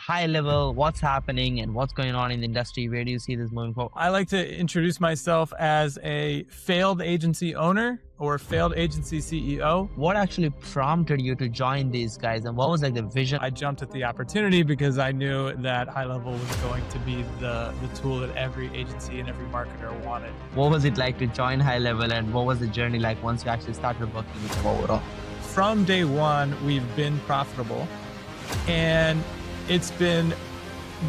high level, what's happening and what's going on in the industry. Where do you see this moving forward? I like to introduce myself as a failed agency owner or failed agency CEO. What actually prompted you to join these guys, and what was like the vision? I jumped at the opportunity because I knew that high level was going to be the tool that every agency and every marketer wanted. What was it like to join high level, and what was the journey like once you actually started working with them overall? From day one, we've been profitable, and it's been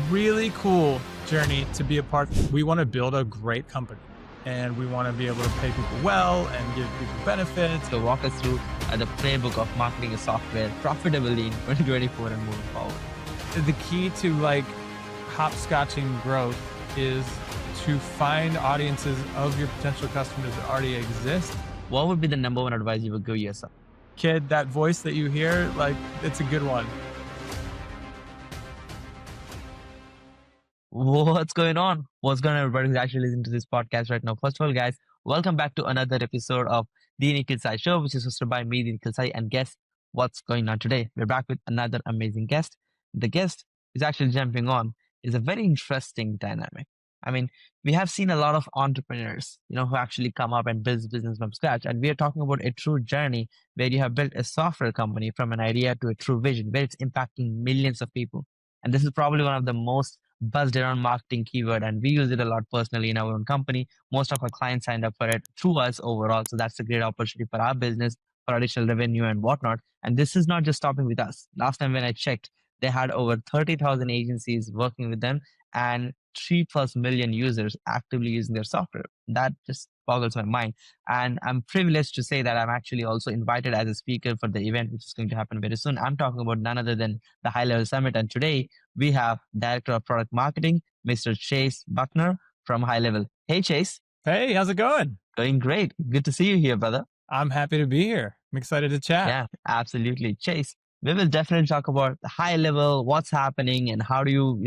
really cool journey to be a part. We want to build a great company, and we want to be able to pay people well and give people benefits. So walk us through the playbook of marketing a software profitably in 2024 and moving forward. The key to like hopscotching growth is to find audiences of your potential customers that already exist. What would be the number one advice you would give yourself? Kid, that voice that you hear, like, it's a good one. What's going on? What's going on, everybody who's actually listening to this podcast right now? First of all, guys, welcome back to another episode of the Nikhil Sai Show, which is hosted by me, the Nikhil Sai. And guess what's going on today? We're back with another amazing guest. The guest is actually jumping on is a very interesting dynamic. I mean, we have seen a lot of entrepreneurs, who actually come up and build business from scratch. And we are talking about a true journey where you have built a software company from an idea to a true vision, where it's impacting millions of people. And this is probably one of the most buzzed around marketing keyword, and we use it a lot personally in our own company. Most of our clients signed up for it through us overall. So that's a great opportunity for our business, for additional revenue and whatnot. And this is not just stopping with us. Last time when I checked, they had over 30,000 agencies working with them and 3+ million users actively using their software. That just boggles my mind. And I'm privileged to say that I'm actually also invited as a speaker for the event, which is going to happen very soon. I'm talking about none other than the High Level Summit. And today we have Director of Product Marketing, Mr. Chase Buckner from High Level. Hey, Chase. Hey, how's it going? Going great. Good to see you here, brother. I'm happy to be here. I'm excited to chat. Yeah, absolutely. Chase, we will definitely talk about the high level, what's happening and how do you,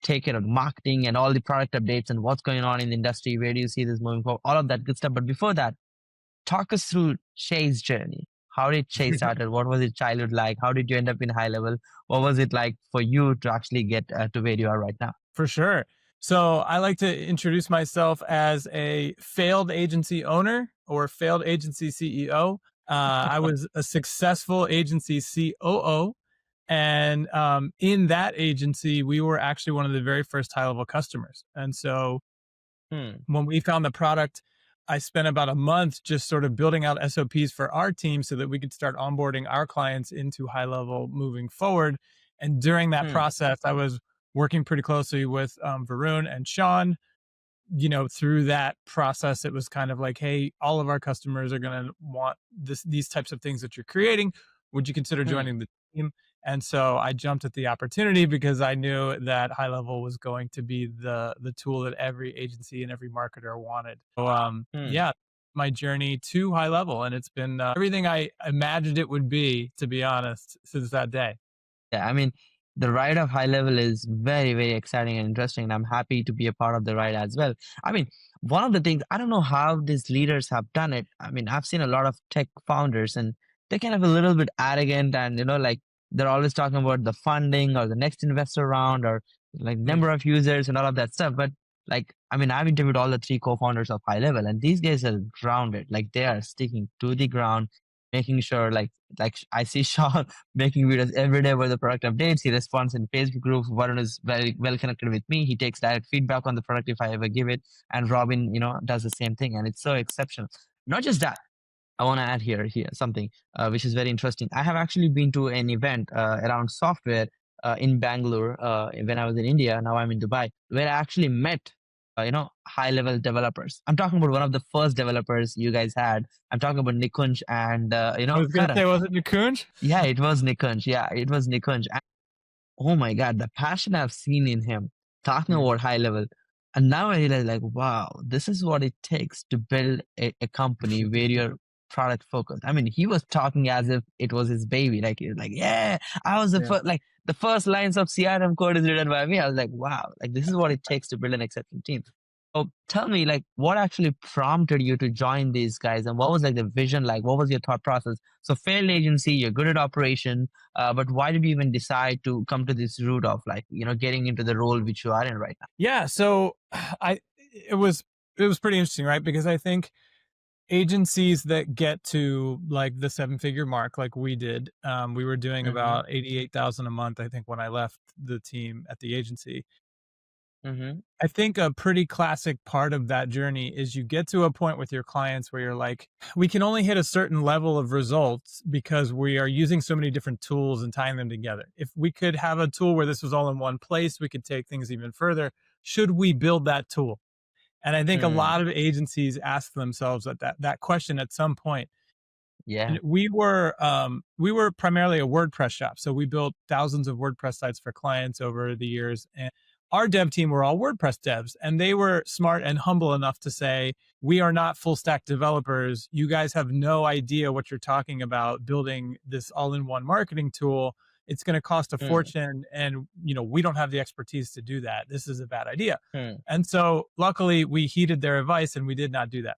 take care of marketing and all the product updates and what's going on in the industry. Where do you see this moving forward? All of that good stuff. But before that, talk us through Chase's journey. How did Chase started? What was his childhood like? How did you end up in high level? What was it like for you to actually get to where you are right now? For sure. So I like to introduce myself as a failed agency owner or failed agency CEO. I was a successful agency COO. And in that agency, we were actually one of the very first high-level customers. And so when we found the product, I spent about a month just sort of building out SOPs for our team so that we could start onboarding our clients into high level moving forward. And during that process, I was working pretty closely with Varun and Sean. Through that process, it was kind of like, hey, all of our customers are going to want these types of things that you're creating. Would you consider joining the team? And so I jumped at the opportunity because I knew that high level was going to be the tool that every agency and every marketer wanted. So yeah, my journey to high level, and it's been everything I imagined it would be, to be honest, since that day. Yeah, I mean, the ride of high level is very, very exciting and interesting. And I'm happy to be a part of the ride as well. I mean, one of the things, I don't know how these leaders have done it. I mean, I've seen a lot of tech founders and they're kind of a little bit arrogant and, they're always talking about the funding or the next investor round or like number of users and all of that stuff. But I've interviewed all the 3 co-founders of high level and these guys are grounded. Like they are sticking to the ground, making sure like I see Sean making videos every day about the product updates. He responds in Facebook groups. Varun is very well connected with me. He takes direct feedback on the product if I ever give it. And Robin, does the same thing. And it's so exceptional. Not just that. I want to add here something which is very interesting. I have actually been to an event around software in Bangalore when I was in India. Now I'm in Dubai, where I actually met high level developers. I'm talking about one of the first developers you guys had. I'm talking about Nikunj and I was going to say, was it Nikunj? Yeah, it was Nikunj. Yeah, it was Nikunj. And, oh my God, the passion I've seen in him talking about high level. And now I realize wow, this is what it takes to build a company where you're product focused. I mean, he was talking as if it was his baby. He was like, yeah, I was the first, the first lines of CRM code is written by me. I was like, wow, this is what it takes to build an exceptional team. So tell me, like, what actually prompted you to join these guys, and what was like the vision like? What was your thought process? So, failed agency, you're good at operation, but why did you even decide to come to this route of like, getting into the role which you are in right now? Yeah, so I it was it was pretty interesting, right? Because I think agencies that get to like the seven-figure mark, like we did, we were doing Mm-hmm. about 88,000 a month, I think, when I left the team at the agency. Mm-hmm. I think a pretty classic part of that journey is you get to a point with your clients where you're like, we can only hit a certain level of results because we are using so many different tools and tying them together. If we could have a tool where this was all in one place, we could take things even further. Should we build that tool? And I think a Mm, lot of agencies ask themselves that question at some point. yeah. And we were primarily a WordPress shop, so we built thousands of WordPress sites for clients over the years. And our dev team were all WordPress devs, and they were smart and humble enough to say, "We are not full stack developers. You guys have no idea what you're talking about building this all-in-one marketing tool. It's going to cost a Mm, fortune, and we don't have the expertise to do that. This is a bad idea." mm, And so, luckily, we heeded their advice, and we did not do that.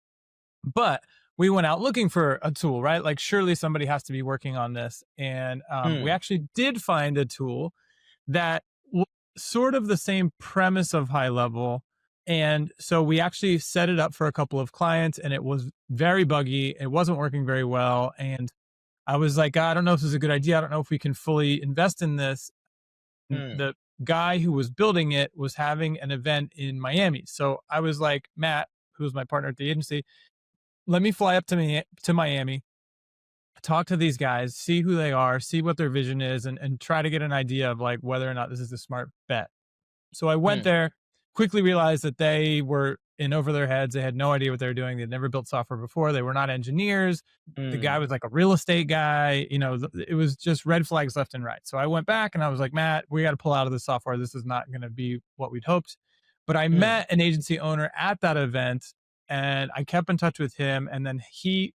But we went out looking for a tool, right? Like, surely somebody has to be working on this. And we mm, actually did find a tool that was sort of the same premise of high level. And so we actually set it up for a couple of clients, and it was very buggy. It wasn't working very well. And I was like, I don't know if this is a good idea. I don't know if we can fully invest in this. And mm, the guy who was building it was having an event in Miami. So I was like, Matt, who was my partner at the agency, let me fly up to Miami, talk to these guys, see who they are, see what their vision is, and try to get an idea of like whether or not this is a smart bet. So I went mm, there, quickly realized that they were in over their heads. They had no idea what they were doing. They'd never built software before. They were not engineers. The guy mm, was like a real estate guy. It was just red flags left and right. So I went back and I was like, Matt, we got to pull out of the software. This is not going to be what we'd hoped. But I mm, met an agency owner at that event, and I kept in touch with him. And then he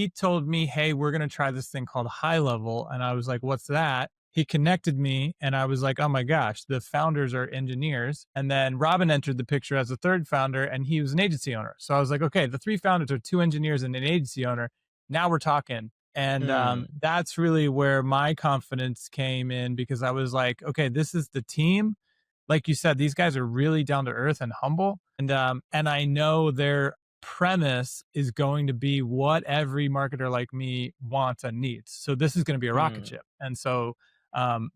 told me, "Hey, we're going to try this thing called High Level." And I was like, "What's that?" He connected me, and I was like, "Oh my gosh, the founders are engineers." And then Robin entered the picture as a third founder, and he was an agency owner. So I was like, "Okay, the three founders are two engineers and an agency owner. Now we're talking." And mm, that's really where my confidence came in, because I was like, "Okay, this is the team." Like you said, these guys are really down to earth and humble, and I know their premise is going to be what every marketer like me wants and needs. So this is going to be a rocket mm. ship. And so,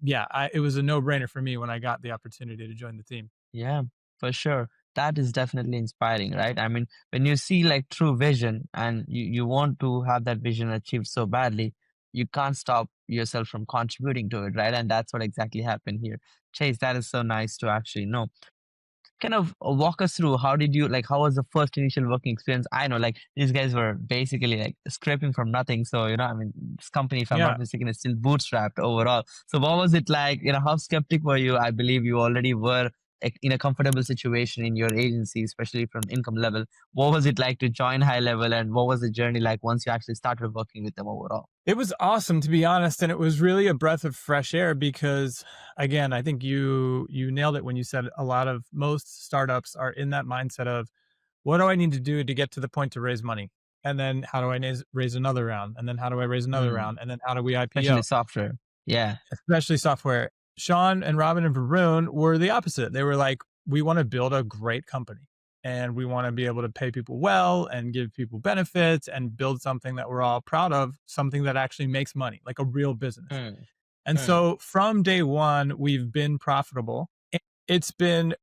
yeah, it was a no brainer for me when I got the opportunity to join the team. Yeah, for sure. That is definitely inspiring, right? I mean, when you see like true vision and you want to have that vision achieved so badly, you can't stop yourself from contributing to it, right? And that's what exactly happened here. Chase, that is so nice to actually know. Kind of walk us through how was the first initial working experience? I know like these guys were basically like scraping from nothing. So, I mean, this company, if I'm Yeah. not mistaken, is still bootstrapped overall. So what was it like? How skeptic were you? I believe you already were in a comfortable situation in your agency, especially from income level. What was it like to join high level, and what was the journey like once you actually started working with them overall? It was awesome, to be honest, and it was really a breath of fresh air because, again, I think you nailed it when you said most startups are in that mindset of, what do I need to do to get to the point to raise money? And then how do I raise another round? And then how do I raise another Mm, round? And then how do we especially IPO? software. Yeah. Especially software. Sean and Robin and Varun were the opposite. They were like, we want to build a great company, and we want to be able to pay people well and give people benefits and build something that we're all proud of, something that actually makes money, like a real business. Mm, And mm, so from day one, we've been profitable. It's been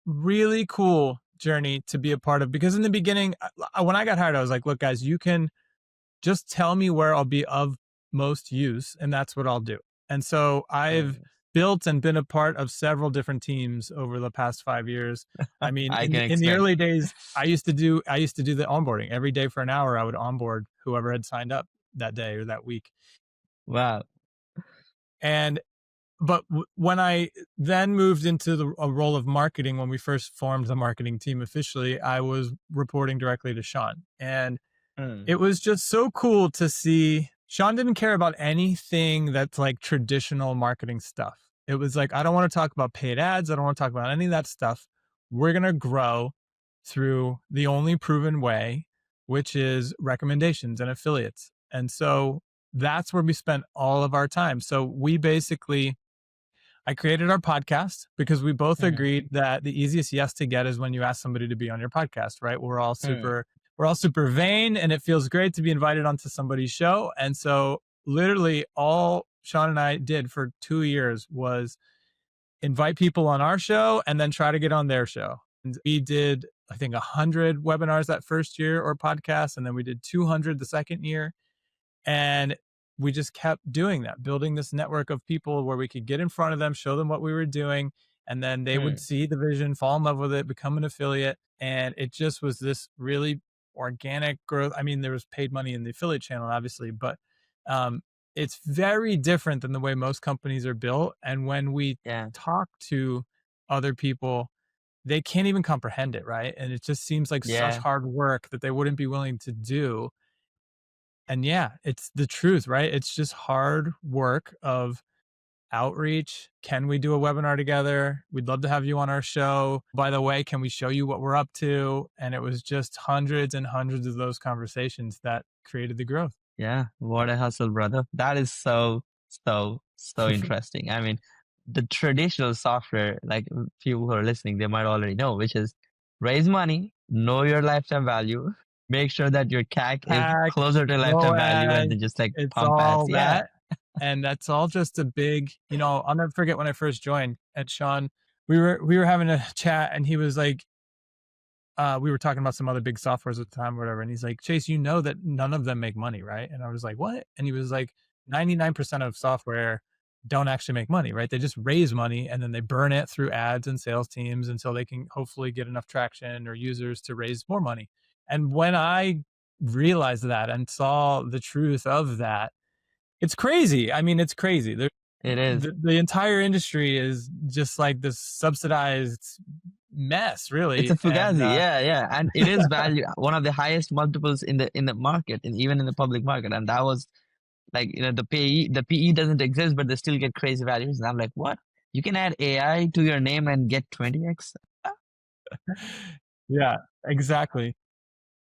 really cool journey to be a part of, because in the beginning, when I got hired, I was like, look, guys, you can just tell me where I'll be of most use, and that's what I'll do. And so I've mm. built and been a part of several different teams over the past 5 years. I mean, I in can in the expect. early days, I used to do the onboarding every day for an hour. I would onboard whoever had signed up that day or that week. Wow. And but when I then moved into a role of marketing, when we first formed the marketing team officially, I was reporting directly to Sean, and Mm, it was just so cool to see. Sean didn't care about anything that's like traditional marketing stuff. It was like, I don't want to talk about paid ads. I don't want to talk about any of that stuff. we're going to grow through the only proven way, which is recommendations and affiliates. And so that's where we spent all of our time. So we basically, I created our podcast because we both Mm, agreed that the easiest yes to get is when you ask somebody to be on your podcast, right? mm, We're all super vain, and it feels great to be invited onto somebody's show. And so literally all Sean and I did for 2 years was invite people on our show and then try to get on their show. And we did, I think, 100 webinars that first year or podcasts, and then we did 200 the second year. And we just kept doing that, building this network of people where we could get in front of them, show them what we were doing, and then they would mm. see the vision, fall in love with it, become an affiliate. And it just was this really organic growth. I mean, there was paid money in the affiliate channel, obviously, but um, it's very different than the way most companies are built. And when we Yeah, talk to other people, they can't even comprehend it, right? And it just seems like such yeah, hard work that they wouldn't be willing to do. And yeah, it's the truth, right? It's just hard work of outreach. Can we do a webinar together? We'd love to have you on our show. By the way, can we show you what we're up to? And it was just hundreds and hundreds of those conversations that created the growth. yeah. What a hustle, brother. That is so, so, so interesting. I mean, the traditional software, like people who are listening, they might already know, which is raise money, know your lifetime value, make sure that your CAC is Hack, closer to no lifetime value, and ads, then just like it's pump ads. all Yeah, that. And that's all just a big, I'll never forget when I first joined at Sean, we were having a chat and he was like, we were talking about some other big softwares at the time or whatever. And he's like, Chase, you know that none of them make money, right? And I was like, what? And he was like, 99% of software don't actually make money, right? They just raise money and then they burn it through ads and sales teams until they can hopefully get enough traction or users to raise more money. And when I realized that and saw the truth of that, it's crazy. I mean, it's crazy. it is. The entire industry is just like this subsidized mess, It's really. a And fugazi, yeah, yeah, and it is value one of the highest multiples in the market, and even in the public market. And that was like, the PE doesn't exist, but they still get crazy values. And I'm like, what? You can add AI to your name and get 20x. yeah, exactly.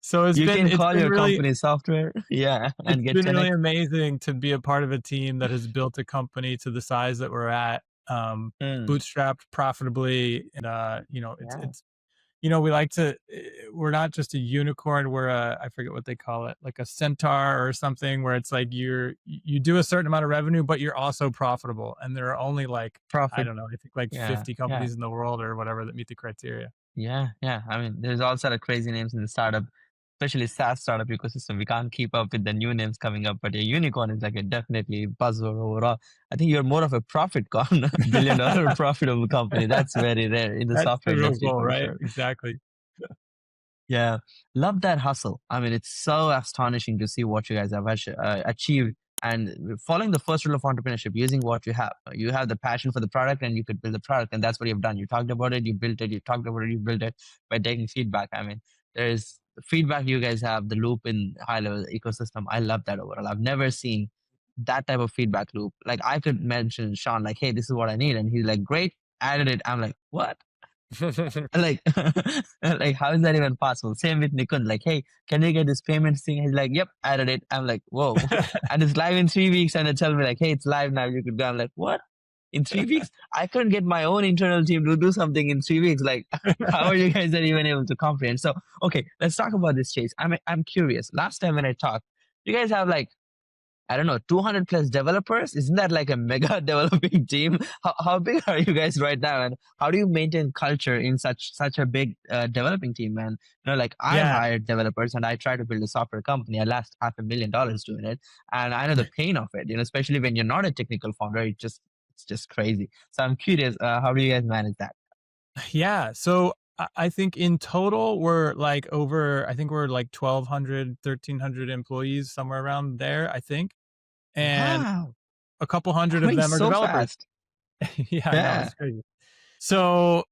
So You can it's call been your really company software, yeah, and it's get been really 10x. amazing to be a part of a team that has built a company to the size that we're at, Mm, bootstrapped profitably, and yeah, we like to, we're not just a unicorn, we're a, I forget what they call it, like a centaur or something, where it's like you do a certain amount of revenue, but you're also profitable. And there are only like, I profit. don't know, I think like Yeah, 50 yeah. companies in the world or whatever that meet the criteria. Yeah, yeah. I mean, there's all sort of crazy names in the startup, especially SaaS startup ecosystem. We can't keep up with the new names coming up, but a unicorn is like a definitely buzzword overall. I think you're more of a profit con, billion-dollar profitable company. That's very rare in the That's software the real industry goal, for right? sure. Exactly. Yeah, love that hustle. I mean, it's so astonishing to see what you guys have achieved and following the first rule of entrepreneurship, using what you have. You have the passion for the product and you could build the product, and that's what you've done. You talked about it, you built it, you talked about it, you built it by taking feedback. I mean, there's the feedback you guys have, the loop in high level ecosystem. I love that overall. I've never seen that type of feedback loop. Like I could mention Sean, like, hey, this is what I need. And he's like, great, added it. I'm like, what? Like, like, how is that even possible? Same with Nikhil. Like, hey, can we get this payment thing? He's like, yep, added it. I'm like, whoa. And it's live in 3 weeks. And they tell me like, hey, it's live now. You could go. I'm like, what? In 3 weeks? I couldn't get my own internal team to do something in 3 weeks. Like, how are you guys not even able to comprehend? So, okay, let's talk about this, Chase. I'm curious. Last time when I talked, you guys have like, I don't know, 200 plus developers. Isn't that like a mega developing team? How big are you guys right now? And how do you maintain culture in such a big developing team? And like I've Yeah. hired developers and I try to build a software company. I lost $500,000 doing it. And I know the pain of it, especially when you're not a technical founder, it's just crazy. So I'm curious, how do you guys manage that? Yeah. So I think in total we're like I think we're like 1,200, 1,300 employees, somewhere around there, I think. And Wow. a couple hundred of Growing them are so developers. fast. Yeah, I know. Yeah. It's crazy. So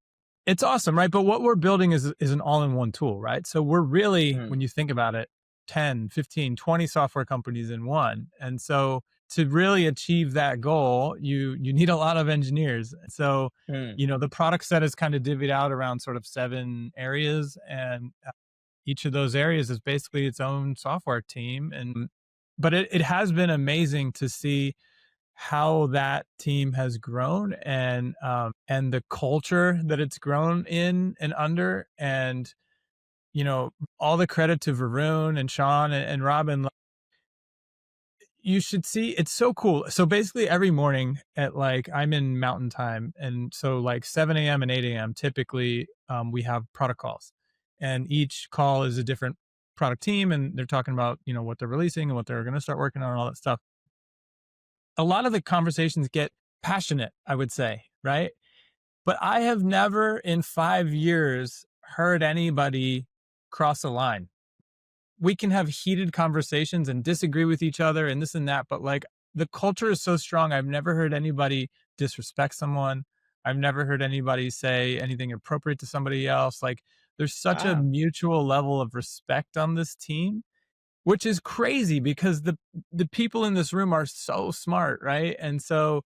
it's awesome, right? But what we're building is an all-in-one tool, right? So we're really, Mm, when you think about it, 10, 15, 20 software companies in one. And so to really achieve that goal, you need a lot of engineers. So, Hmm. the product set is kind of divvied out around sort of 7 areas, and each of those areas is basically its own software team. And but it has been amazing to see how that team has grown, and the culture that it's grown in and under. And all the credit to Varun and Sean and Robin. You should see, it's so cool. So basically every morning at, like, I'm in mountain time, and so like 7 a.m. and 8 a.m. typically, we have product calls, and each call is a different product team, and they're talking about what they're releasing and what they're going to start working on and all that stuff. A lot of the conversations get passionate, I would say, right? But I have never in 5 years heard anybody cross a line. We can have heated conversations and disagree with each other and this and that, but like, the culture is so strong. I've never heard anybody disrespect someone. I've never heard anybody say anything appropriate to somebody else. Like, there's such a Wow. mutual level of respect on this team, which is crazy because the people in this room are so smart, right? And so,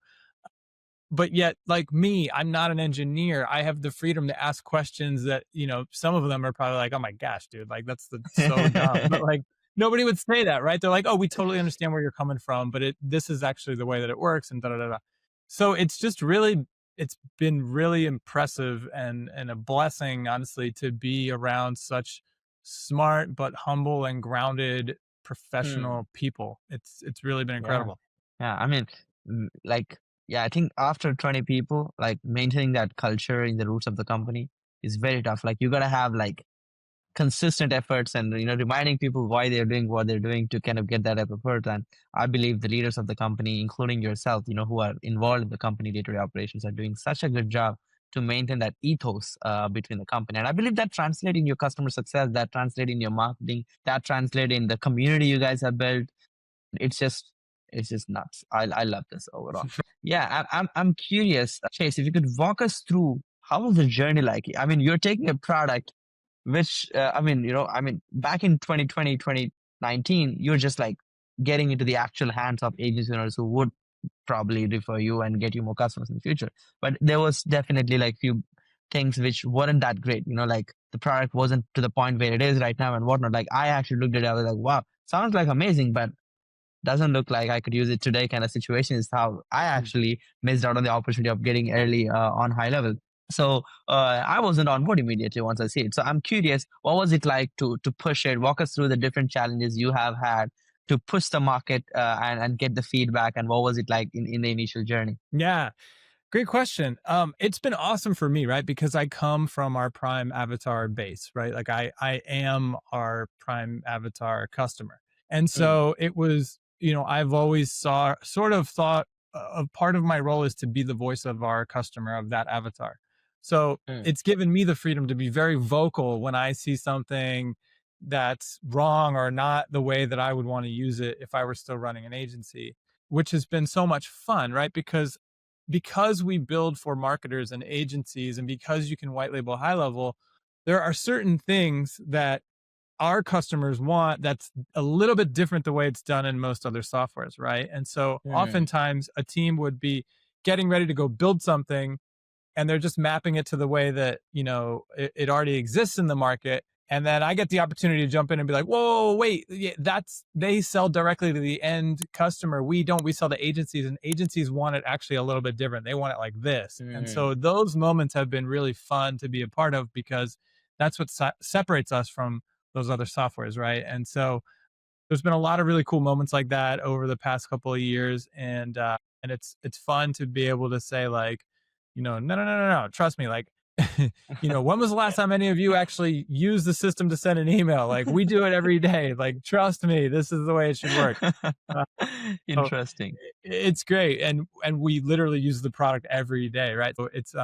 but yet, like me, I'm not an engineer. I have the freedom to ask questions that, some of them are probably like, oh my gosh, dude, like that's so dumb. But like, nobody would say that, right? They're like, oh, we totally understand where you're coming from, but this is actually the way that it works, and da da da da. So it's been really impressive and a blessing, honestly, to be around such smart but humble and grounded Hmm. professional people. It's really been Yeah. incredible. Yeah. I mean, like, yeah, I think after 20 people, like maintaining that culture in the roots of the company is very tough. Like, you gotta have like consistent efforts and reminding people why they're doing what they're doing to kind of get that effort. And I believe the leaders of the company, including yourself, who are involved in the company day-to-day operations, are doing such a good job to maintain that ethos between the company. And I believe that translates in your customer success, that translates in your marketing, that translates in the community you guys have built. It's just it's just nuts. I love this overall. Yeah, I'm curious, Chase, if you could walk us through how was the journey like. I mean, you're taking a product which back in 2020, 2019, you're just like getting into the actual hands of agency owners who would probably refer you and get you more customers in the future. But there was definitely like few things which weren't that great. Like the product wasn't to the point where it is right now and whatnot. Like I actually looked at it, I was like, wow, sounds like amazing, but doesn't look like I could use it today kind of situation is how I actually missed out on the opportunity of getting early on high level. So I wasn't on board immediately once I see it. So I'm curious, what was it like to push it? Walk us through the different challenges you have had to push the market and get the feedback, and what was it like in the initial journey? Yeah. Great question. It's been awesome for me, right? Because I come from our Prime Avatar base, right? Like, I am our Prime Avatar customer. And Mm, so it was, I've always sort of thought a part of my role is to be the voice of our customer, of that avatar. So mm, it's given me the freedom to be very vocal when I see something that's wrong or not the way that I would want to use it if I were still running an agency, which has been so much fun, right? Because we build for marketers and agencies, and because you can white label high level, there are certain things that our customers want that's a little bit different the way it's done in most other softwares, right? And so mm, oftentimes a team would be getting ready to go build something, and they're just mapping it to the way that it already exists in the market. And then I get the opportunity to jump in and be like, whoa, wait, yeah, that's, they sell directly to the end customer. We don't. We sell to agencies, and agencies want it actually a little bit different. They want it like this. And so mm, those moments have been really fun to be a part of, because that's what separates us from those other softwares, right? And so there's been a lot of really cool moments like that over the past couple of years. And it's fun to be able to say, like, no, no, no, no, no, trust me, like, when was the last time any of you actually used the system to send an email? Like, we do it every day. Like, trust me, this is the way it should work. uh, so Interesting. it's great. And we literally use the product every day, right? So it's,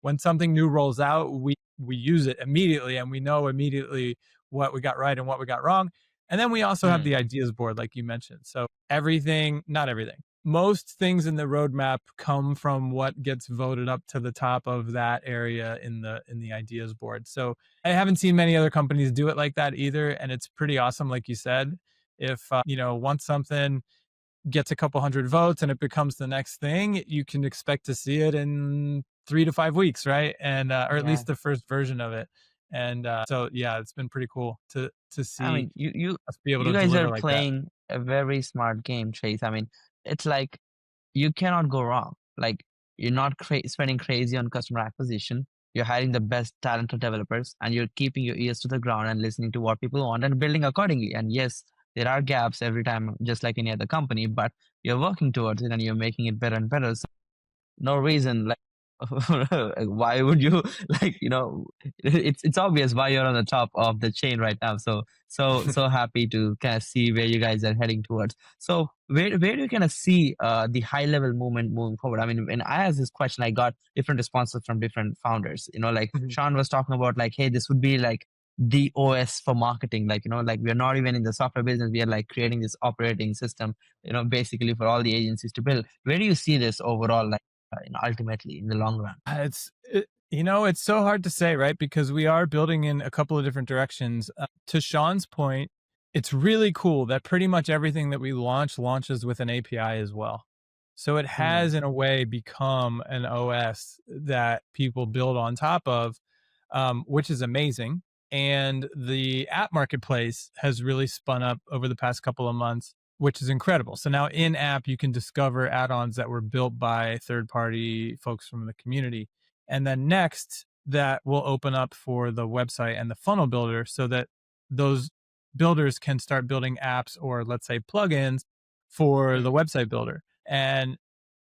when something new rolls out, we use it immediately, and we know immediately what we got right and what we got wrong. And then we also have Mm, the ideas board, like you mentioned. So everything, not everything, most things in the roadmap come from what gets voted up to the top of that area in the ideas board. So I haven't seen many other companies do it like that either, and it's pretty awesome. Like you said, if once something gets a couple hundred votes and it becomes the next thing, you can expect to see it in 3 to 5 weeks, right? And or at Yeah. least the first version of it. And so yeah, it's been pretty cool to I see mean, you us be able you to guys are deliver like that. playing a very smart game, Chase. I mean, it's like you cannot go wrong. Like you're not spending crazy on customer acquisition. You're hiring the best talented developers, and you're keeping your ears to the ground and listening to what people want and building accordingly. And yes, there are gaps every time, just like any other company, but you're working towards it and you're making it better and better. No reason like why would you like it's obvious why you're on the top of the chain right now. So happy to kind of see where you guys are heading towards. So where do you kind of see the high level movement moving forward? I mean, when I asked this question, I got different responses from different founders. Like Mhm. Sean was talking about, like, hey, this would be like the OS for marketing. Like, like we're not even in the software business, we are like creating this operating system, basically for all the agencies to build. Where do you see this overall, like, ultimately in the long run? It's so hard to say, right? Because we are building in a couple of different directions. To Sean's point, it's really cool that pretty much everything that we launches with an API as well. So it Hmm. has, in a way, become an OS that people build on top of, which is amazing. And the app marketplace has really spun up over the past couple of months, which is incredible. So now in app, you can discover add ons that were built by third party folks from the community. And then next, that will open up for the website and the funnel builder so that those builders can start building apps or, let's say, plugins for the website builder. And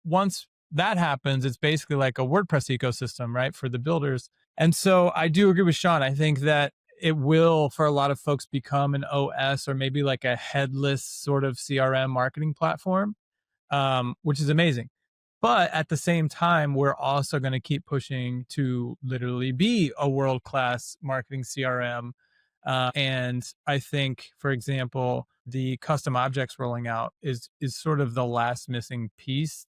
once that happens, it's basically like a WordPress ecosystem, right, for the builders. And so I do agree with Sean. I think that it will, for a lot of folks, become an OS or maybe like a headless sort of CRM marketing platform, which is amazing. But at the same time, we're also going to keep pushing to literally be a world class marketing CRM. And I think, for example, the custom objects rolling out is sort of the last missing piece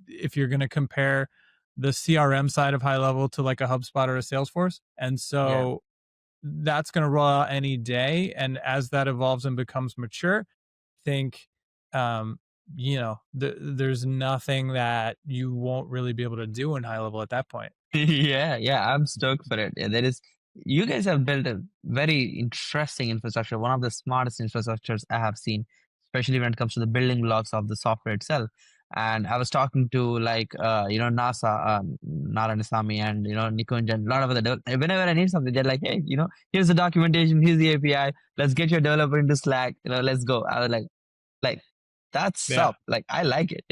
if you're going to compare the CRM side of high level to like a HubSpot or a Salesforce. And Yeah. so that's going to roll out any day. And as that evolves and becomes mature, I think, um, there's nothing that you won't really be able to do in high level at that point. Yeah, I'm stoked for it. Yeah, you guys have built a very interesting infrastructure, one of the smartest infrastructures I have seen, especially when it comes to the building blocks of the software itself. And I was talking to, like, NASA, Narayanasamy, and Nikunj, and a lot of other whenever I need something, they're like, hey, here's the documentation, here's the API, let's get your developer into Slack, let's go. I was like that's Yeah. up. Like, I like it,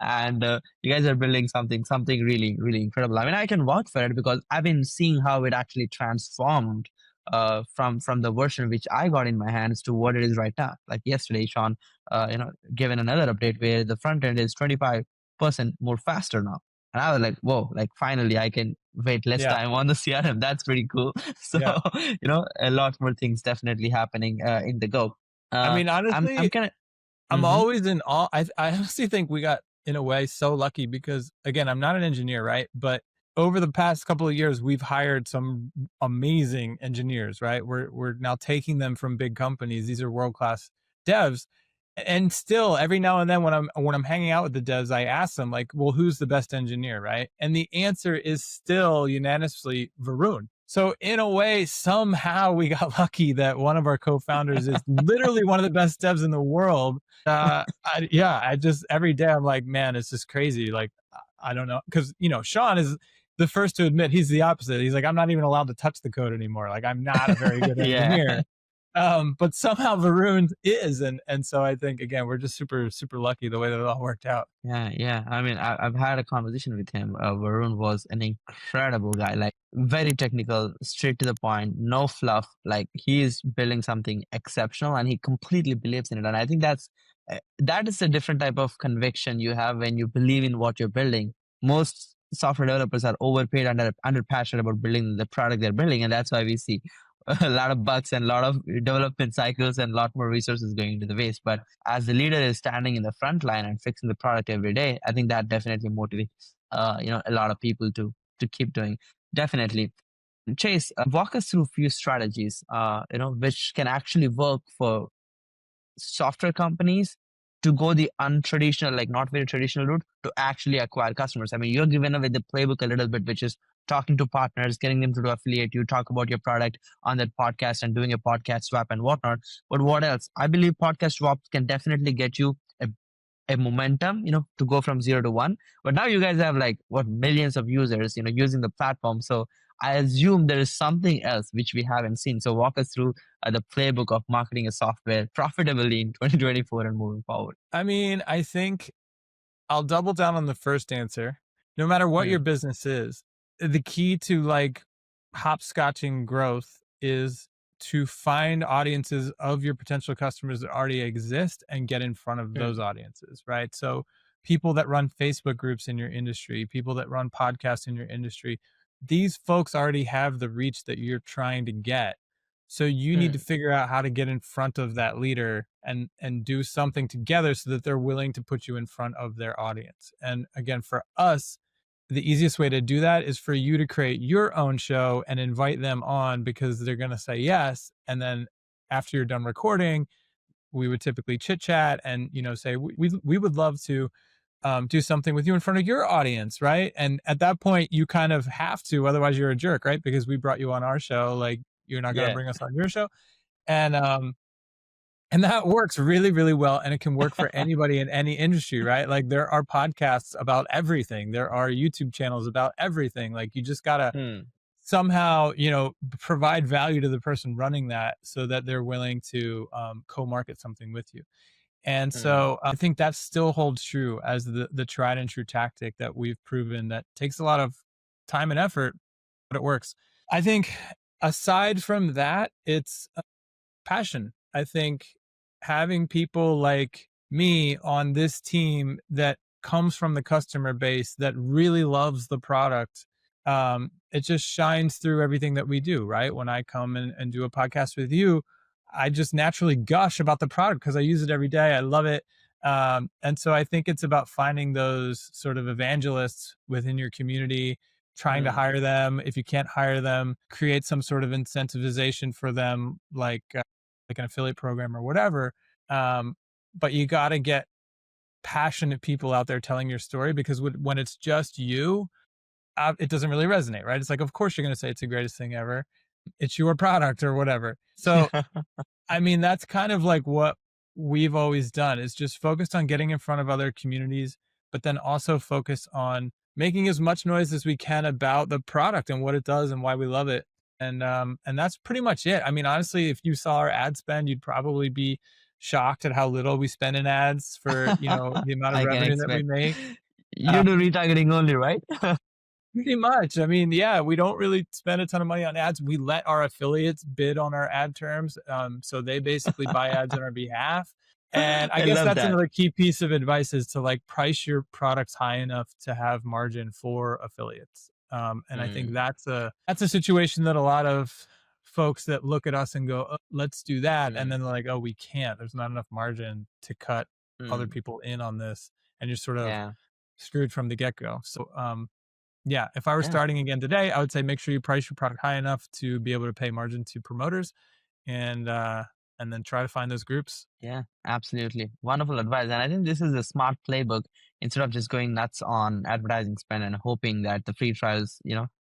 and you guys are building something really, really incredible. I mean, I can vouch for it because I've been seeing how it actually transformed from the version which I got in my hands to what it is right now. Like yesterday, Sean, given another update where the front end is 25% more faster now. And I was like, whoa, like finally I can wait less Yeah. time on the CRM. That's pretty cool. So, Yeah. a lot more things definitely happening in the go. I Uh, mean, I'm honestly, kind of. I'm always in awe. I honestly think we got, in a way, so lucky because, again, I'm not an engineer, right? But over the past couple of years, we've hired some amazing engineers, right? We're now taking them from big companies. These are world class devs, and still, every now and then, when I'm hanging out with the devs, I ask them like, "Well, who's the best engineer?" Right? And the answer is still unanimously Varun. So in a way, somehow we got lucky that one of our co-founders is literally one of the best devs in the world. I just every day I'm like, man, it's just crazy. Like, I don't know, because Sean is the first to admit he's the opposite. He's like, I'm not even allowed to touch the code anymore. Like, I'm not a very good Yeah. engineer. But somehow Varun is, and so I think, again, we're just super super lucky the way that it all worked out. Yeah. I mean, I've had a conversation with him. Varun was an incredible guy, like very technical, straight to the point, no fluff. Like, he is building something exceptional, and he completely believes in it. And I think that is a different type of conviction you have when you believe in what you're building. Most software developers are overpaid and are under passionate about building the product they're building, and that's why we see a lot of bugs and a lot of development cycles and a lot more resources going into the waste. But as the leader is standing in the front line and fixing the product every day, I think that definitely motivates a lot of people to keep doing. Definitely. Chase, walk us through a few strategies which can actually work for software companies to go the untraditional, like not very traditional route to actually acquire customers. I mean, you're given away the playbook a little bit, which is talking to partners, getting them to do affiliate. You talk about your product on that podcast and doing a podcast swap and whatnot. But what else? I believe podcast swaps can definitely get you a momentum, to go from 0 to 1. But now you guys have like what, millions of users, using the platform. So I assume there is something else which we haven't seen. So walk us through the playbook of marketing a software profitably in 2024 and moving forward. I mean, I think I'll double down on the first answer. No matter what your Mm, business is, the key to like hopscotching growth is to find audiences of your potential customers that already exist and get in front of those mm, audiences, right? So people that run Facebook groups in your industry, people that run podcasts in your industry, these folks already have the reach that you're trying to get. So you need to mm, figure out how to get in front of that leader and do something together so that they're willing to put you in front of their audience. And again, for us, the easiest way to do that is for you to create your own show and invite them on because they're going to say yes. And then after you're done recording, we would typically chit chat and say we would love to do something with you in front of your audience, right? And at that point, you kind of have to, otherwise you're a jerk, right? Because we brought you on our show, like you're not going to yeah. bring us on your show, and that works really, really well. And it can work for anybody in any industry, right? Like there are podcasts about everything. There are YouTube channels about everything. Like you just got to Mm, somehow, provide value to the person running that so that they're willing to co-market something with you. And mm, so I think that still holds true as the tried and true tactic that we've proven that takes a lot of time and effort, but it works. I think aside from that, it's passion. I think having people like me on this team that comes from the customer base that really loves the product, it just shines through everything that we do, right? When I come and do a podcast with you, I just naturally gush about the product because I use it every day. I love it. And so I think it's about finding those sort of evangelists within your community, trying to mm, hire them. If you can't hire them, create some sort of incentivization for them, like an affiliate program or whatever. Um, but you got to get passionate people out there telling your story because when it's just you, it doesn't really resonate, right? It's like, of course, you're going to say it's the greatest thing ever. It's your product or whatever. So, I mean, that's kind of like what we've always done is just focused on getting in front of other communities, but then also focus on making as much noise as we can about the product and what it does and why we love it. And that's pretty much it. I mean, honestly, if you saw our ad spend, you'd probably be shocked at how little we spend in ads for, the amount of I can revenue that we expect. make. You do retargeting only, right? Pretty much. I mean, yeah, we don't really spend a ton of money on ads. We let our affiliates bid on our ad terms. So they basically buy ads on our behalf. And I I guess love that's that. another key piece of advice is to like price your products high enough to have margin for affiliates. And I think Mm, that's a situation that a lot of folks that look at us and go, "Oh, let's do that," and mm, then they're like, "Oh, we can't. There's not enough margin to cut other mm. people in on this," and you're sort of Yeah, screwed from the get go. So, yeah, if I were yeah. starting again today, I would say make sure you price your product high enough to be able to pay margin to promoters and uh and then try to find those groups. Yeah, absolutely. Wonderful advice. And I think this is a smart playbook instead of just going nuts on advertising spend and hoping that the free trials,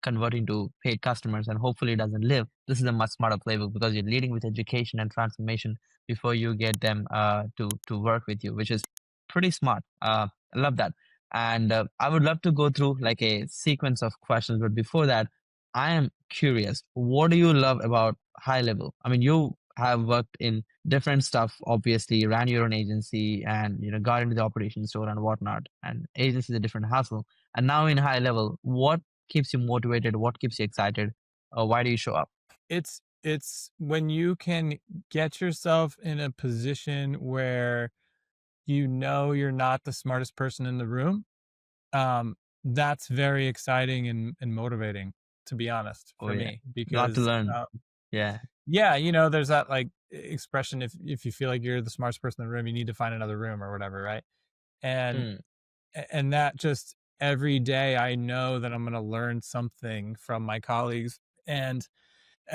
convert into paid customers and hopefully it doesn't live. This is a much smarter playbook because you're leading with education and transformation before you get them to work with you, which is pretty smart. I love that. And I would love to go through like a sequence of questions, but before that, I am curious. What do you love about high level? I mean, you have worked in different stuff, obviously ran your own agency and got into the operations store and whatnot, and agency is a different hustle. And now in high level, what keeps you motivated, what keeps you excited, why do you show up? It's when you can get yourself in a position where you're not the smartest person in the room. Um that's very exciting and motivating, to be honest, Oh for yeah, me lot to because learn. Yeah. yeah, there's that like expression, if you feel like you're the smartest person in the room, you need to find another room or whatever, right? And Mm, and that just every day I know that I'm going to learn something from my colleagues. And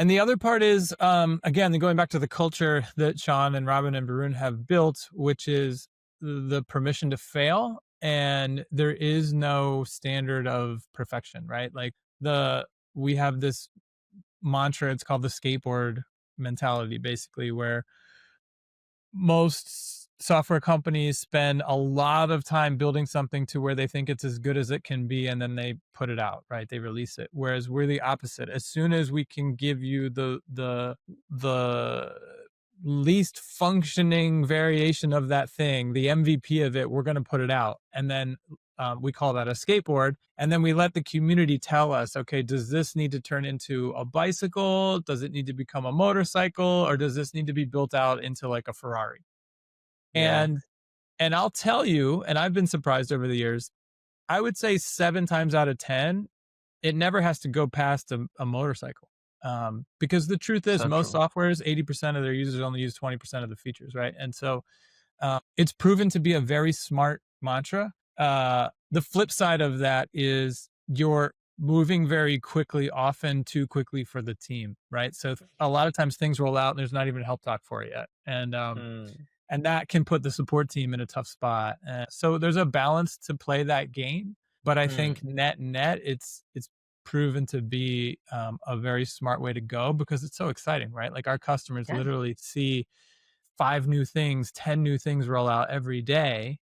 the other part is again, going back to the culture that Sean and Robin and Varun have built, which is the permission to fail, and there is no standard of perfection, right? Like we have this mantra, it's called the skateboard mentality, basically, where most software companies spend a lot of time building something to where they think it's as good as it can be, and then they put it out, right? They release it. Whereas we're the opposite. As soon as we can give you the least functioning variation of that thing, the MVP of it, we're going to put it out. And then we call that a skateboard. And then we let the community tell us, okay, does this need to turn into a bicycle? Does it need to become a motorcycle? Or does this need to be built out into like a Ferrari? Yeah. And I'll tell you, and I've been surprised over the years, I would say 7 times out of 10, it never has to go past a motorcycle. Because the truth is, So most true. softwares, 80% of their users only use 20% of the features, right? And so it's proven to be a very smart mantra. The flip side of that is you're moving very quickly, often too quickly for the team, right? So a lot of times things roll out and there's not even a help doc for it yet. And that can put the support team in a tough spot. So there's a balance to play that game, but I think Mm. net it's proven to be a very smart way to go because it's so exciting, right? Like our customers Yeah. literally see 5 new things, 10 new things roll out every day.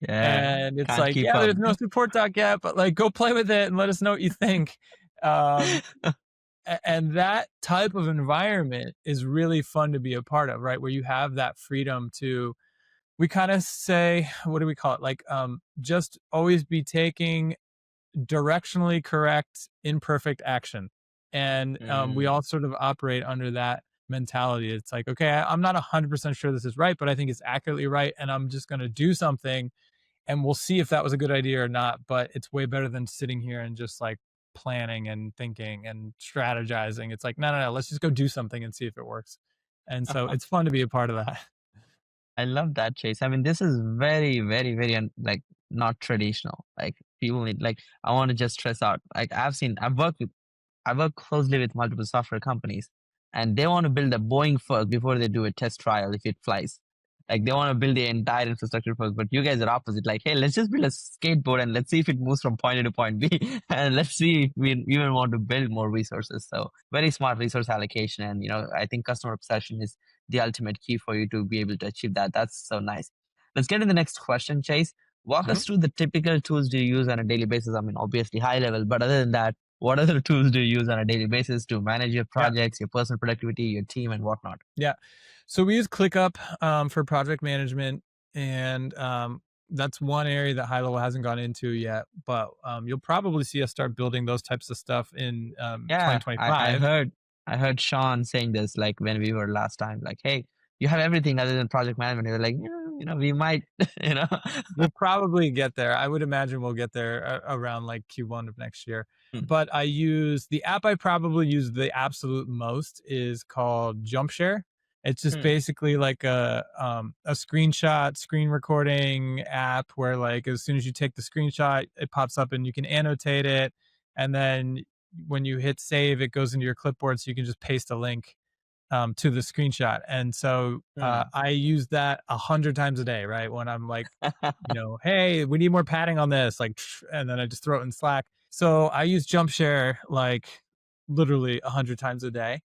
Yeah. And it's Can't like, keep yeah, up. there's no support doc yet, but like go play with it and let us know what you think. Um, and that type of environment is really fun to be a part of, right? Where you have that freedom to, we kind of say, what do we call it? Like, just always be taking directionally correct, imperfect action. And we Mm. all sort of operate under that mentality. It's like, okay, I'm not 100% sure this is right, but I think it's accurately right. And I'm just going to do something and we'll see if that was a good idea or not. But it's way better than sitting here and just like planning and thinking and strategizing. It's like, no, let's just go do something and see if it works. And so it's fun to be a part of that. I love that, Chase. I mean, this is very, very, very like not traditional. Like people need like I want to just stress out. Like I work closely with multiple software companies, and they want to build a Boeing first before they do a test trial if it flies. Like they want to build the entire infrastructure first, but you guys are opposite. Like, hey, let's just build a skateboard and let's see if it moves from point A to point B, and let's see if we even want to build more resources. So very smart resource allocation, and I think customer obsession is the ultimate key for you to be able to achieve that. That's so nice. Let's get to the next question, Chase. Walk Mhm. us through the typical tools do you use on a daily basis. I mean, obviously high level, but other than that, what other tools do you use on a daily basis to manage your Yeah. projects, your personal productivity, your team, and whatnot? Yeah. So we use ClickUp for project management, and that's one area that High Level hasn't gone into yet. But you'll probably see us start building those types of stuff in Yeah, I 2025. heard Sean saying this like when we were last time, like, hey, you have everything other than project management. You were like, we might, you know. We'll probably get there. I would imagine we'll get there around like Q1 of next year. Hmm. But I use the app I probably use the absolute most is called JumpShare. It's just Hmm. basically like a screenshot screen recording app where like as soon as you take the screenshot, it pops up and you can annotate it. And then when you hit save, it goes into your clipboard so you can just paste a link to the screenshot. And so Hmm. I use that 100 times a day, right? When I'm like, hey, we need more padding on this, like, and then I just throw it in Slack. So I use JumpShare like literally 100 times a day.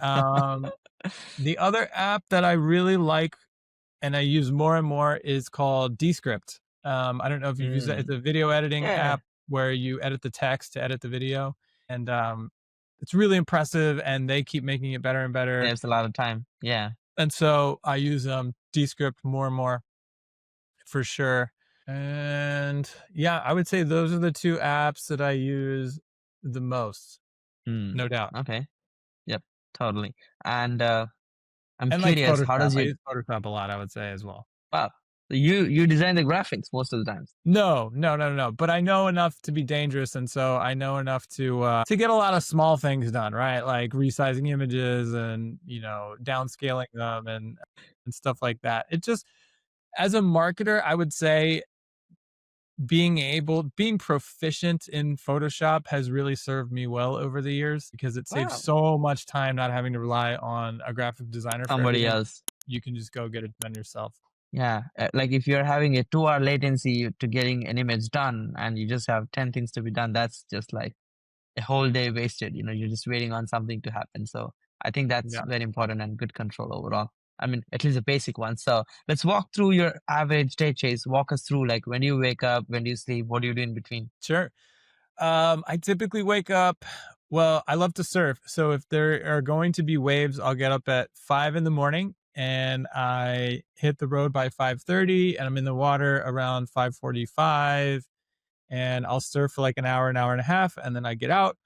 Um, the other app that I really like and I use more and more is called Descript. I don't know if you've used that. It's Hmm. a video editing Yeah, app where you edit the text to edit the video, and it's really impressive. And they keep making it better and better. saves a lot of time. Yeah. And so I use Descript more and more for sure. And yeah, I would say those are the two apps that I use the most, Hmm. no doubt. Okay. Yep. Totally. And I'm And like curious, how Photoshop, does I your use Photoshop a lot, I would say as well. wow? You design the graphics most of the times. No. But I know enough to be dangerous, and so I know enough to get a lot of small things done, right? Like resizing images and downscaling them and stuff like that. It just as a marketer, I would say being proficient in Photoshop has really served me well over the years because it saves Wow. so much time not having to rely on a graphic designer for Somebody everything. else. You can just go get it done yourself. Yeah, like if you're having a 2 hour latency to getting an image done and you just have 10 things to be done, that's just like a whole day wasted. You're just waiting on something to happen. So I think that's Yeah. very important and good control overall. I mean, at least a basic one. So let's walk through your average day, Chase. Walk us through like when do you wake up, when do you sleep, what do you do in between? Sure. I typically wake up. Well, I love to surf. So if there are going to be waves, I'll get up at 5 in the morning and I hit the road by 5:30 and I'm in the water around 5:45 and I'll surf for like an hour and a half, and then I get out.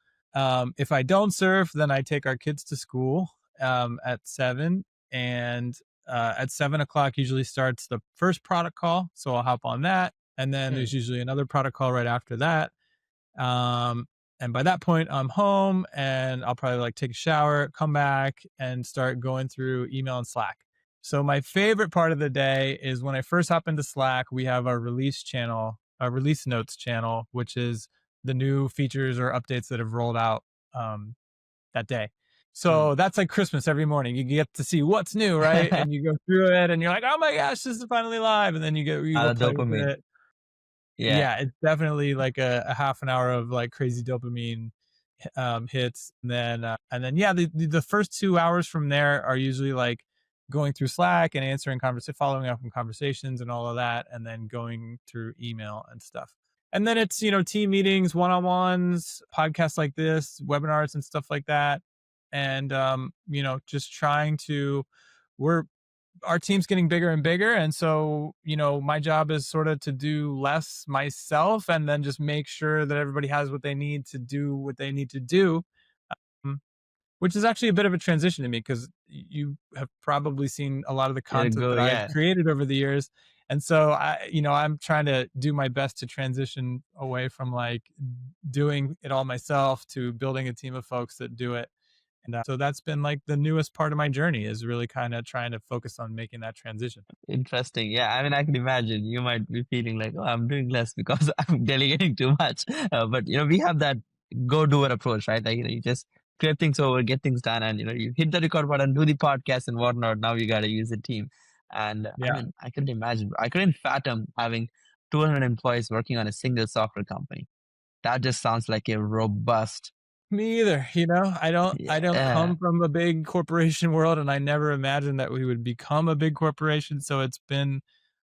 If I don't surf, then I take our kids to school at 7, and at 7 o'clock usually starts the first product call. So I'll hop on that, and then there's Hmm. usually another product call right after that. Um, and by that point, I'm home, and I'll probably like take a shower, come back, and start going through email and Slack. So my favorite part of the day is when I first hop into Slack. We have our release channel, our release notes channel, which is the new features or updates that have rolled out that day. Hmm. So that's like Christmas every morning. You get to see what's new, right? And you go through it, and you're like, "Oh my gosh, this is finally live!" And then you go play with Dopamine. it. Yeah. Yeah, it's definitely like a half an hour of like crazy dopamine hits, and then yeah, the first 2 hours from there are usually like going through Slack and answering conversation, following up on conversations and all of that, and then going through email and stuff. And then it's team meetings, one on ones, podcasts like this, webinars and stuff like that, and just trying to we're our team's getting bigger and bigger, and so my job is sort of to do less myself and then just make sure that everybody has what they need to do what they need to do, um, which is actually a bit of a transition to me because you have probably seen a lot of the It'll content go, that I've yeah. created over the years. And so I'm trying to do my best to transition away from like doing it all myself to building a team of folks that do it. And so that's been like the newest part of my journey, is really kind of trying to focus on making that transition. Interesting. Yeah, I mean, I can imagine you might be feeling like, oh, I'm doing less because I'm delegating too much. But we have that go do it approach, right? Like, you just clear things over, get things done, and you hit the record button, do the podcast and whatnot. Now you got to use a team. And I Yeah. mean, I couldn't imagine, I couldn't fathom having 200 employees working on a single software company. That just sounds like a robust. Me either. I don't Yeah, come from a big corporation world, and I never imagined that we would become a big corporation. So it's been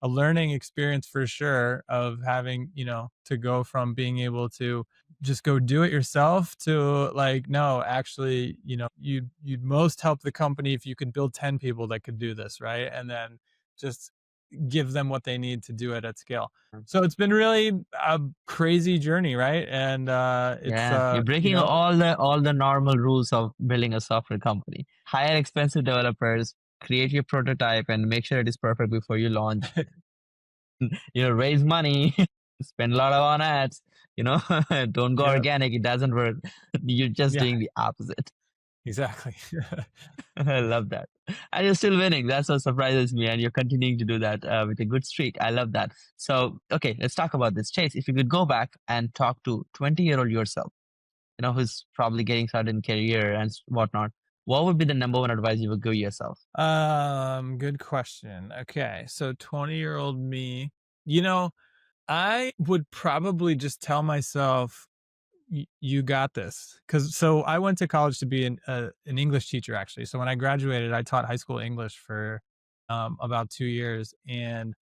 a learning experience for sure, of having, to go from being able to just go do it yourself to like, no, actually, you'd most help the company if you could build 10 people that could do this, right? And then just give them what they need to do it at scale. So it's been really a crazy journey, right? And it's yeah. You're breaking all the normal rules of building a software company. Hire expensive developers, create your prototype, and make sure it is perfect before you launch. Raise money, spend a lot on ads. You know, don't go yeah, organic. It doesn't work. You're just yeah, doing the opposite. exactly. I love that. And you're still winning. That's what surprises me. And you're continuing to do that with a good streak. I love that. So, okay, let's talk about this. Chase, if you could go back and talk to 20-year-old yourself, who's probably getting started in career and whatnot, what would be the number one advice you would give yourself? Good question. Okay, so 20-year-old me, you know, I would probably just tell myself, You got this." Because so I went to college to be an English teacher, actually. So when I graduated, I taught high school English for about 2 years, and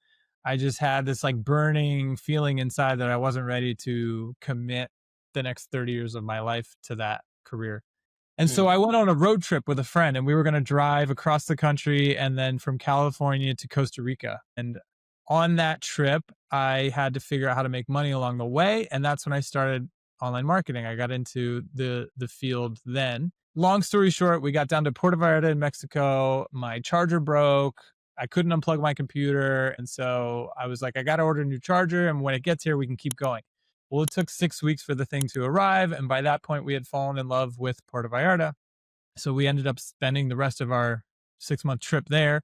I just had this like burning feeling inside that I wasn't ready to commit the next 30 years of my life to that career. And so Hmm. I went on a road trip with a friend, and we were going to drive across the country and then from California to Costa Rica. And on that trip, I had to figure out how to make money along the way. And that's when I started online marketing. I got into the field then. Long story short, we got down to Puerto Vallarta in Mexico. My charger broke. I couldn't unplug my computer. And so I was like, I got to order a new charger. And when it gets here, we can keep going. Well, it took 6 weeks for the thing to arrive. And by that point, we had fallen in love with Puerto Vallarta. So we ended up spending the rest of our 6 month trip there.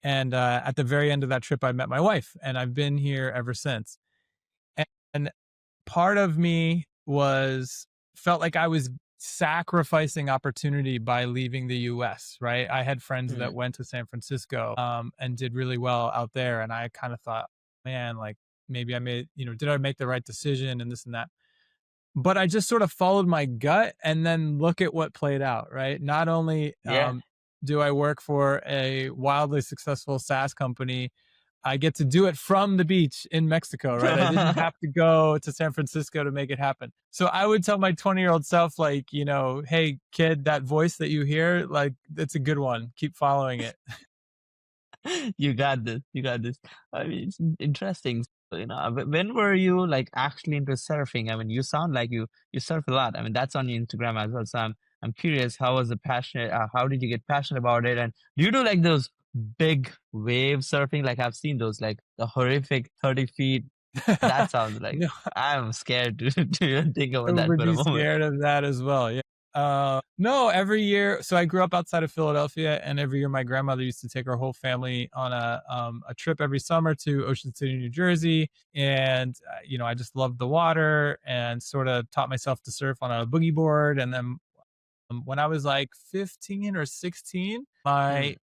And at the very end of that trip, I met my wife, and I've been here ever since. And part of me was felt like I was sacrificing opportunity by leaving the US, right? I had friends that Hmm. went to San Francisco and did really well out there. And I kind of thought, man, like maybe I made, did I make the right decision and this and that? But I just sort of followed my gut and then look at what played out, right? Not only Yeah. do I work for a wildly successful SaaS company, I get to do it from the beach in Mexico, right? I didn't have to go to San Francisco to make it happen. So I would tell my 20-year-old self, like, hey, kid, that voice that you hear, like, that's a good one. Keep following it. You got this. You got this. I mean, it's interesting. So, when were you like actually into surfing? I mean, you sound like you surf a lot. I mean, that's on your Instagram as well. So I'm curious. How was the passionate? How did you get passionate about it? And do you do like those big wave surfing? Like I've seen those, like the horrific 30 feet. That sounds like No, I'm scared to even think I about that would for a be moment. scared of that as well. Yeah. No, every year. So I grew up outside of Philadelphia, and every year my grandmother used to take our whole family on a trip every summer to Ocean City, New Jersey. And I just loved the water and sort of taught myself to surf on a boogie board. And then when I was like 15 or 16, Hmm.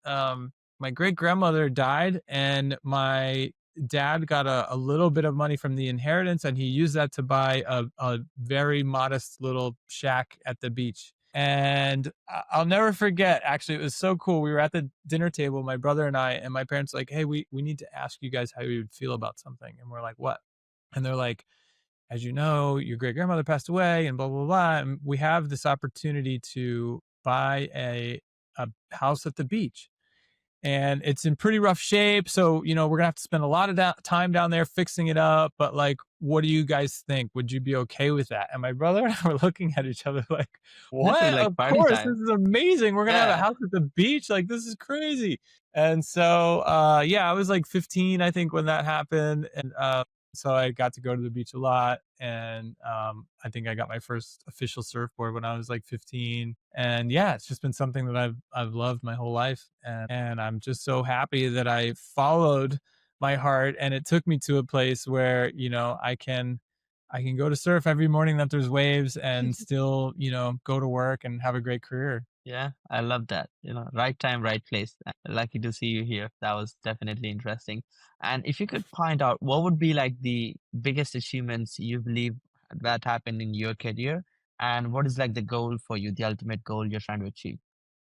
my great grandmother died, and my dad got a little bit of money from the inheritance, and he used that to buy a very modest little shack at the beach. And I'll never forget. Actually, it was so cool. We were at the dinner table, my brother and I, and my parents were like, "Hey, we need to ask you guys how you would feel about something." And we're like, "What?" And they're like, as you know, your great grandmother passed away and blah, blah, blah. And we have this opportunity to buy a house at the beach. And it's in pretty rough shape. So, we're gonna have to spend a lot of time down there fixing it up. But like, what do you guys think? Would you be okay with that? And my brother and I were looking at each other like, This is what? like Of party course, this time. is amazing. We're gonna have a Yeah. house at the beach. Like, this is crazy. And so yeah, I was like 15, I think, when that happened. And so I got to go to the beach a lot. And I think I got my first official surfboard when I was like 15. And yeah, it's just been something that I've loved my whole life. And I'm just so happy that I followed my heart, and it took me to a place where, I can go to surf every morning that there's waves and still, go to work and have a great career. Yeah, I love that. Right time, right place. Lucky to see you here. That was definitely interesting. And if you could point out what would be like the biggest achievements you believe that happened in your career, and what is like the goal for you, the ultimate goal you're trying to achieve?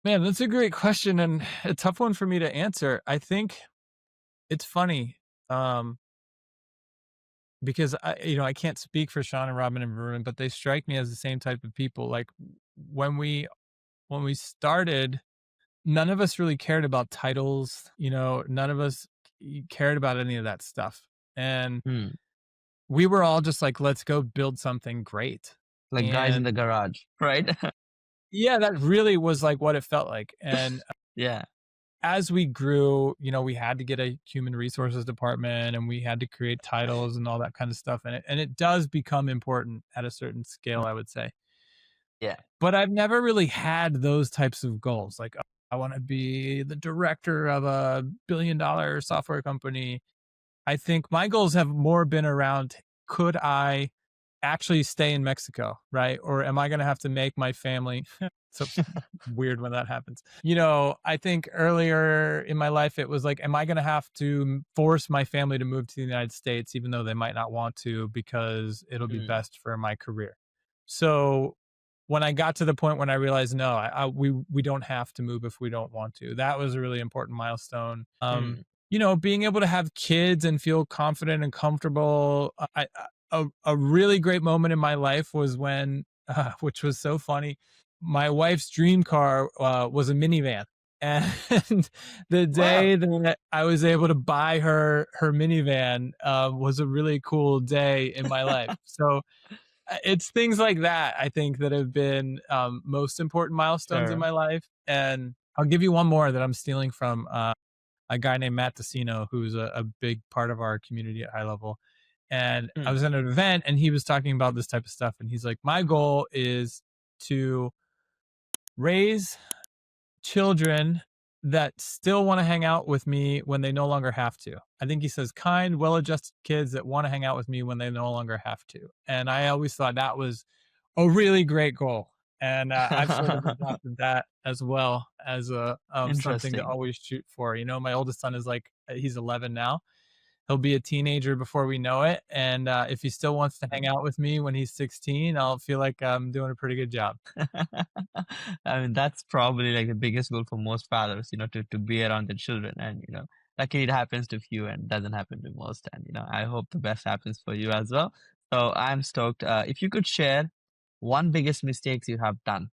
Man, that's a great question and a tough one for me to answer. I think it's funny. Um, because I can't speak for Sean and Robin and Varun, but they strike me as the same type of people. Like when we when we started, none of us really cared about titles. None of us cared about any of that stuff, and Hmm. we were all just like, let's go build something great. Like guys in And the garage, right? yeah, that really was like what it felt like. And Yeah. as we grew, we had to get a human resources department, and we had to create titles and all that kind of stuff. And it does become important at a certain scale, Mm. I would say. Yeah. But I've never really had those types of goals. Like, I want to be the director of a billion-dollar software company. I think my goals have more been around, could I actually stay in Mexico, right? Or am I going to have to make my family so weird when that happens. I think earlier in my life it was like, am I going to have to force my family to move to the United States even though they might not want to because it'll be Mm. best for my career. So when I got to the point when I realized no, we don't have to move if we don't want to. That was a really important milestone. Mm. Being able to have kids and feel confident and comfortable. A really great moment in my life was when, which was so funny, my wife's dream car was a minivan. And the Wow. day that I was able to buy her minivan was a really cool day in my life. So it's things like that, I think, that have been most important milestones in Sure. my life. And I'll give you one more that I'm stealing from a guy named Matt Decino, who's a big part of our community at High Level. And I Mm. was at an event, and he was talking about this type of stuff. And he's like, my goal is to raise children that still want to hang out with me when they no longer have to. I think he says kind, well adjusted kids that want to hang out with me when they no longer have to. And I always thought that was a really great goal. And I've sort of adopted that as well as a something to Interesting. always shoot for. You know, my oldest son is like he's 11 now. He'll be a teenager before we know it, and if he still wants to hang out with me when he's 16, I'll feel like I'm doing a pretty good job. I mean, that's probably like the biggest goal for most fathers, to be around their children. And, luckily it happens to few and doesn't happen to most. And, I hope the best happens for you as well. So I'm stoked. If you could share one biggest mistakes you have done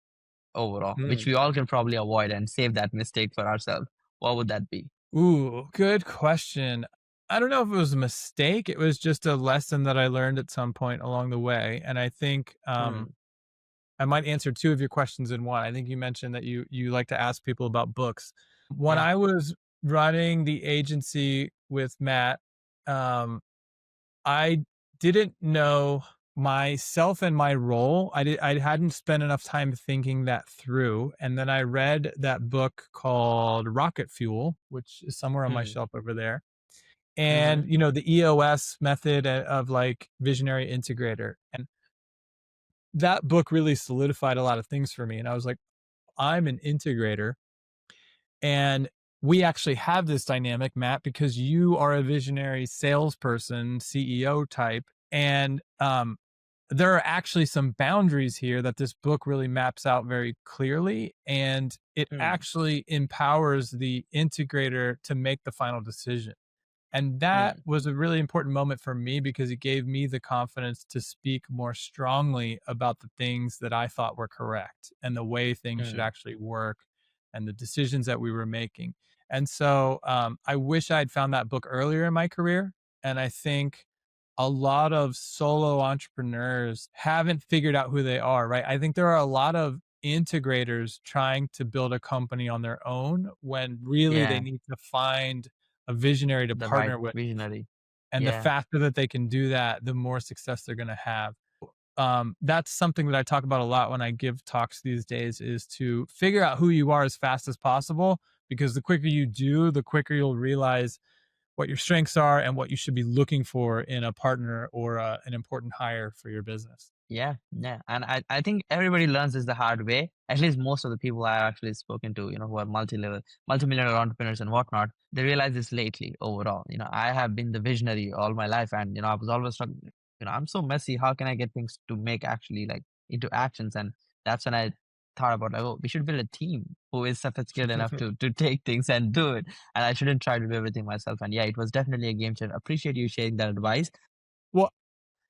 overall, which Mm. we all can probably avoid and save that mistake for ourselves, what would that be? Ooh, good question. I don't know if it was a mistake. It was just a lesson that I learned at some point along the way, and I think Hmm. I might answer two of your questions in one. I think you mentioned that you like to ask people about books. When Yeah. I was running the agency with Matt, um, I didn't know myself and my role. I hadn't spent enough time thinking that through, and then I read that book called Rocket Fuel, which is somewhere on my Hmm. shelf over there. And, Mm-hmm. the EOS method of like visionary integrator. And that book really solidified a lot of things for me. And I was like, I'm an integrator. And we actually have this dynamic, Matt, because you are a visionary salesperson, CEO type. And there are actually some boundaries here that this book really maps out very clearly. And it Hmm. actually empowers the integrator to make the final decision. And that Hmm. was a really important moment for me because it gave me the confidence to speak more strongly about the things that I thought were correct and the way things should Hmm. actually work and the decisions that we were making. And so I wish I'd found that book earlier in my career. And I think a lot of solo entrepreneurs haven't figured out who they are, right? I think there are a lot of integrators trying to build a company on their own when really they Yeah. need to find a visionary to The right partner with. visionary. And the Yeah. faster that they can do that, the more success they're going to have. That's something that I talk about a lot when I give talks these days is to figure out who you are as fast as possible, because the quicker you do, the quicker you'll realize what your strengths are and what you should be looking for in a partner or an important hire for your business. Yeah, yeah. And I think everybody learns this the hard way. At least most of the people I've actually spoken to, who are multi-millionaire entrepreneurs and whatnot, they realize this lately overall. I have been the visionary all my life and, I was always struggling, I'm so messy. How can I get things to make actually like into actions? And that's when I thought about like, oh, we should build a team who is sophisticated enough to take things and do it. And I shouldn't try to do everything myself. And yeah, it was definitely a game changer. Appreciate you sharing that advice. Well,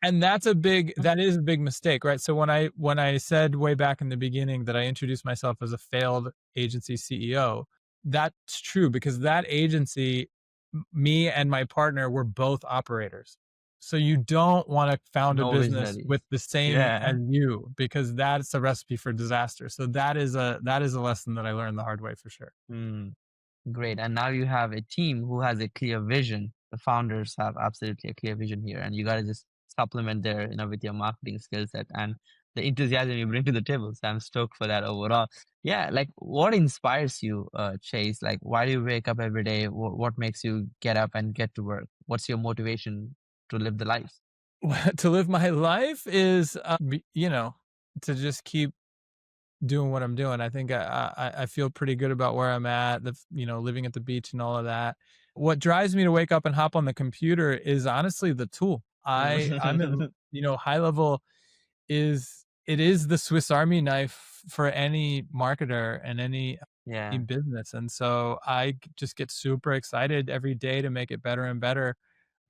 and that is a big mistake, right? So when I said way back in the beginning that I introduced myself as a failed agency CEO, that's true because that agency, me and my partner were both operators. So you don't want to found a No business with visionaries. the same Yeah. as you because that's a recipe for disaster. So that is a lesson that I learned the hard way for sure. Mm. Great. And now you have a team who has a clear vision. The founders have absolutely a clear vision here, and you got to just supplement there, with your marketing skill set and the enthusiasm you bring to the table. So I'm stoked for that overall. Yeah. Like what inspires you, Chase? Like, why do you wake up every day? What makes you get up and get to work? What's your motivation to live the life? To live my life is, to just keep doing what I'm doing. I think I feel pretty good about where I'm at, living at the beach and all of that. What drives me to wake up and hop on the computer is honestly the tool. I'm in, high level is the Swiss Army knife for any marketer and any Yeah. business. And so just get super excited every day to make it better and better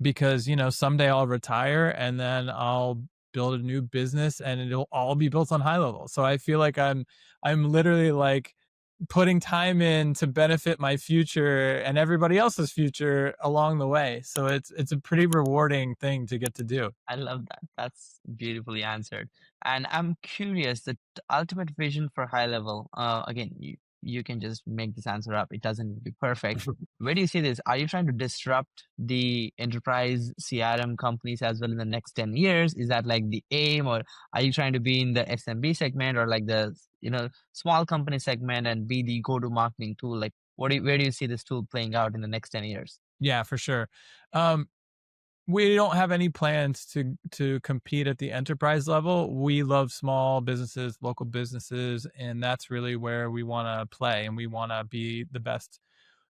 because someday I'll retire and then I'll build a new business and it'll all be built on high level. So I feel like I'm literally like putting time in to benefit my future and everybody else's future along the way. So it's a pretty rewarding thing to get to do. I love that. That's beautifully answered. And I'm curious, the ultimate vision for high level, again, you can just make this answer up. It doesn't need to be perfect. Where do you see this? Are you trying to disrupt the enterprise CRM companies as well in the next 10 years? Is that like the aim, or are you trying to be in the SMB segment or like the, small company segment and be the go-to marketing tool? Like where do you see this tool playing out in the next 10 years? Yeah, for sure. Um, We don't have any plans to compete at the enterprise level. We love small businesses, local businesses, and that's really where we want to play. And we want to be the best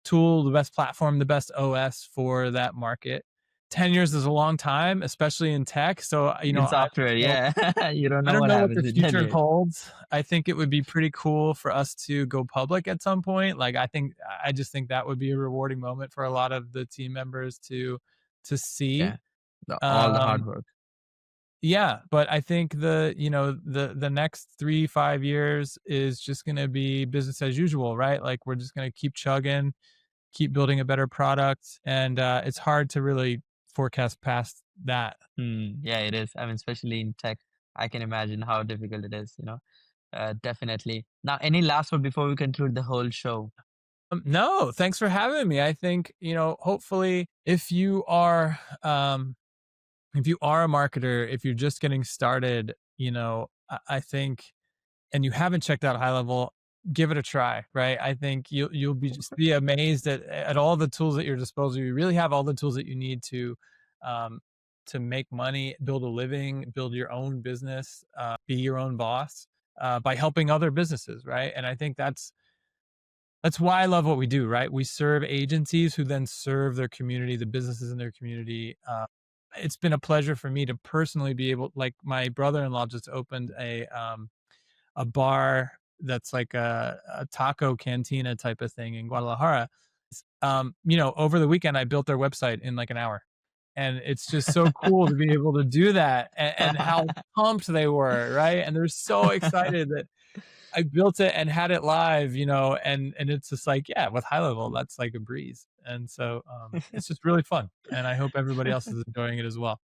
tool, the best platform, the best OS for that market. 10 years is a long time, especially in tech. So, In software, so yeah. You don't I know don't what know what happens the in 10 future years. holds. I think it would be pretty cool for us to go public at some point. Like I just think that would be a rewarding moment for a lot of the team members to see. Yeah. All the hard Um, work. yeah, but I think the next 3, 5 years is just going to be business as usual, right? Like we're just going to keep chugging, keep building a better product, and it's hard to really forecast past that. Yeah, it is. I mean, especially in tech, I can imagine how difficult it is, definitely. Now, any last word before we conclude the whole show? No, thanks for having me. I think, hopefully if you are a marketer, if you're just getting started, I think, and you haven't checked out High Level, give it a try, right? I think you'll be just be amazed at all the tools at your disposal. You really have all the tools that you need um, to make money, build a living, build your own business, be your own boss by helping other businesses, right? And I think that's why I love what we do, right? We serve agencies who then serve their community, the businesses in their community. It's been a pleasure for me to personally be able, like my brother-in-law just opened a bar that's like a taco cantina type of thing in Guadalajara. Over the weekend I built their website in like an hour. And it's just so cool to be able to do that and how pumped they were, right? And they're so excited that I built it and had it live, and it's just like, yeah, with High Level, that's like a breeze. And so it's just really fun. And I hope everybody else is enjoying it as well.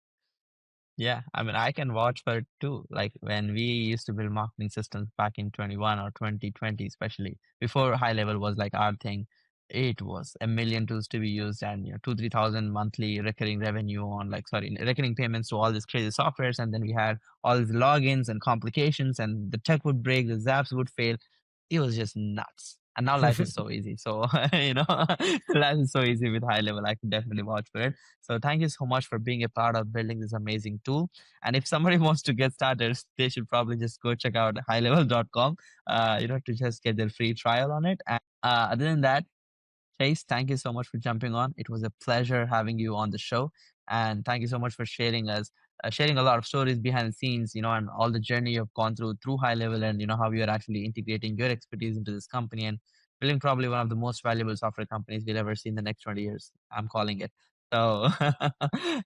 Yeah, I mean, I can vouch for it too. Like when we used to build marketing systems back in 21 or 2020, especially before high level was like our thing, it was a million tools to be used and 2, 3 thousand monthly recurring revenue on like sorry recurring payments to all these crazy softwares, and then we had all these logins and complications, and the tech would break, the zaps would fail. It was just nuts. And now life is so easy. So, life is so easy with high level. I can definitely vouch for it. So thank you so much for being a part of building this amazing tool. And if somebody wants to get started, they should probably just go check out highlevel.com, to just get their free trial on it. And other than that, Chase, thank you so much for jumping on. It was a pleasure having you on the show, and thank you so much for sharing a lot of stories behind the scenes, and all the journey you've gone through high level, and how you are actually integrating your expertise into this company and building probably one of the most valuable software companies we'll ever see in the next 20 years. I'm calling it. So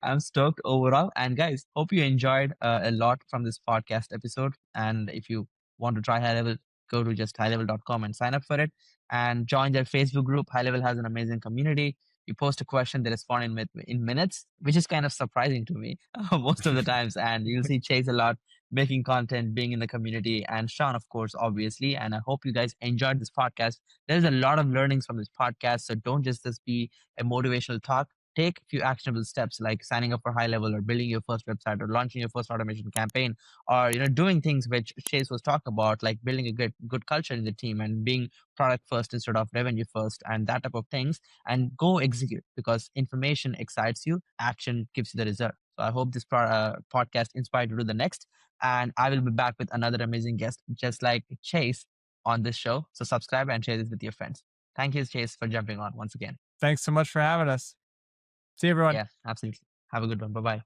I'm stoked overall. And guys, hope you enjoyed a lot from this podcast episode. And if you want to try high level, go to just highlevel.com and sign up for it and join their Facebook group. High Level has an amazing community. You post a question, they respond in minutes, which is kind of surprising to me most of the times. And you'll see Chase a lot making content, being in the community, and Sean, of course, obviously. And I hope you guys enjoyed this podcast. There's a lot of learnings from this podcast, so don't just this be a motivational talk. Take a few actionable steps like signing up for High Level or building your first website or launching your first automation campaign, or doing things which Chase was talking about, like building a good culture in the team and being product first instead of revenue first and that type of things, and go execute, because information excites you, action gives you the result. So I hope this podcast inspired you to do the next, and I will be back with another amazing guest just like Chase on this show. So subscribe and share this with your friends. Thank you, Chase, for jumping on once again. Thanks so much for having us. See you, everyone. Yeah, absolutely. Have a good one. Bye bye.